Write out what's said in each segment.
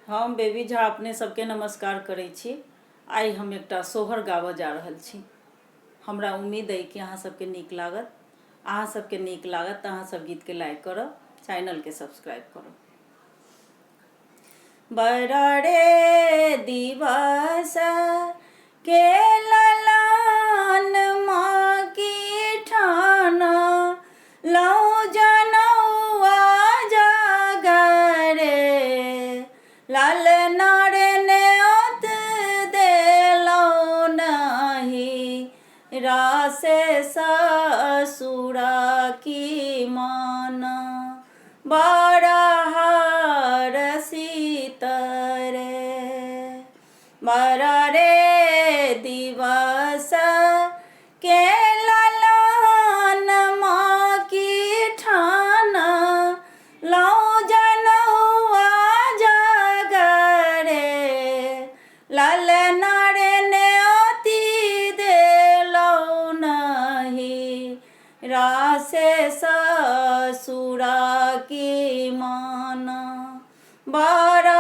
हम बेबी झा अपने सबके नमस्कार करै छी। आइ हम एकटा सोहर गाबऽ जा रहल छी। हमरा उम्मीद अइ कि अहाँ सबके नीक लागत। अहाँ सबके नीक लागत तऽ अहाँ सब गीतके लाइक करब, चैनलके सब्सक्राइब करब। बड़ा रे दिवस के ललन माँ की ठान लौ जनौआ जागरे लाल नारने ओत देलौ नहीं रासे ससुरा की मान बड़ा बड़ा रे दिवस के ललन माँ की ठान लौ जनौआ जागरे लाल नारने ओती देलौ नहीं रासे ससुरा की मान बड़ा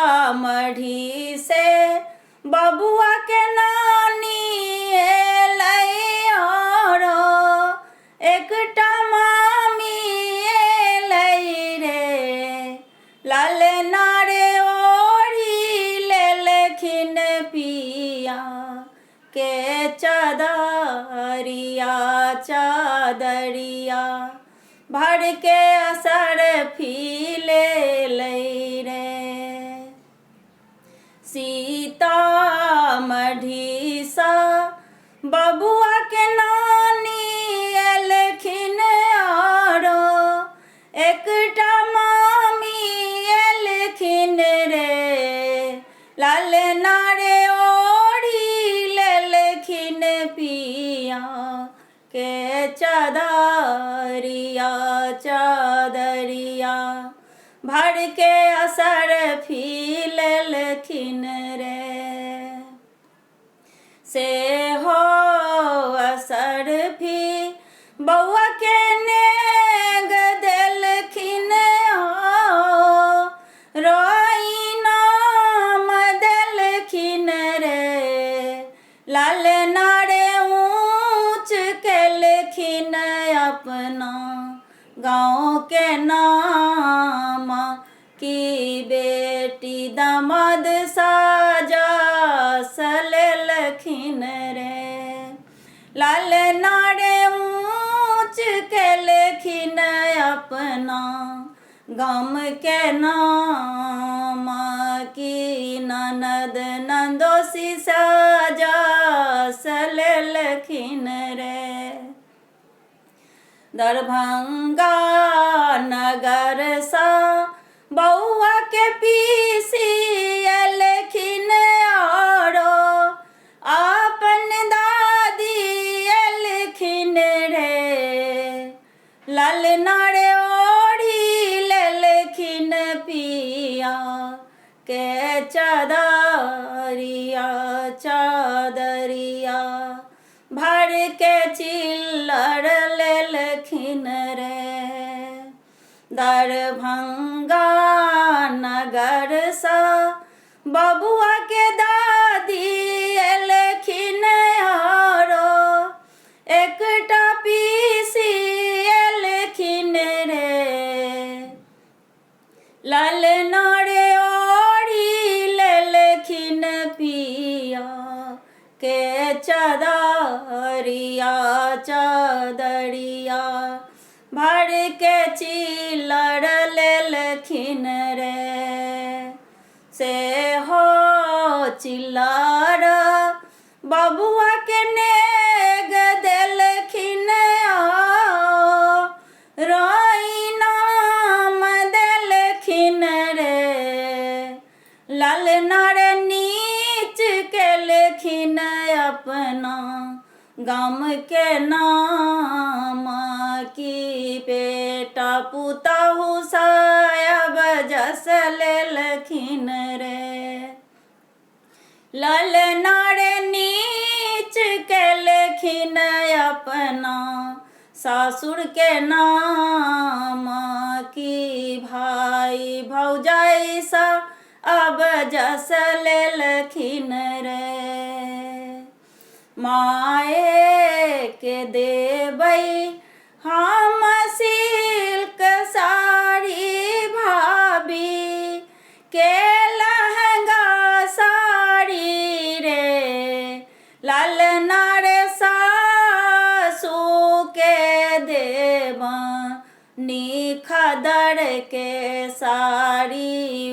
सीतामढ़ी से बबुआ के नानी एलै औरो एकटा मामी एलै रे लाल नारे ओढ़ी लेलखिन पिया के चादरिया भर के असर फीले रे सीतामढ़ी सा बबुआ के नानी एलखिन औरो एकटा मामी एलखिन रे लाल नारे ओढ़ी लेलखिन पिया के चादरिया भर के असर फीललखिन रे से हो असर भी बउआ के नेग देलखिन हो रोई नाम देलखिन रे लाल नारे ऊँच केलखिन अपना गाँव के नाम की बेटी दामाद साजा सलेलखिन रे लाल नारे ऊँच केलखिन अपना गाम के नाम की ननद नंदोसी साजा सलेलखिन रे दरभंगा नगर सा बउआ के पीसी एलखिन औरो अपन दादी एलखिन रे लाल नारे ओढ़ी लेलखिन पिया के चादरिया भर के चिल्लर लेलखिन रे दरभंगा नगर सा बबुआ के दादी एलखिन औरो एकटा पीसी एलखिन रे लाल नारे ओढ़ी लेलखिन पिया के चादरिया भर के चिल्लर लेलखिन रे से हो चिल्लर बबुआ के नेग देलखिन रोई नाम देलखिन रे लाल नारे नीच केलखिन अपना गाम के नाम की बेटा पुतहु सायब जस लेलखिन रे लाल नारे नीच केलखिन अपना सासुर के नाम की भाई भौजाई सा अब जस लेलखिन रे। माए के देबै हम सिल्क साड़ी भाभी के लहंगा साड़ी रे। लालना रे सासू के देबा नी खदर के साड़ी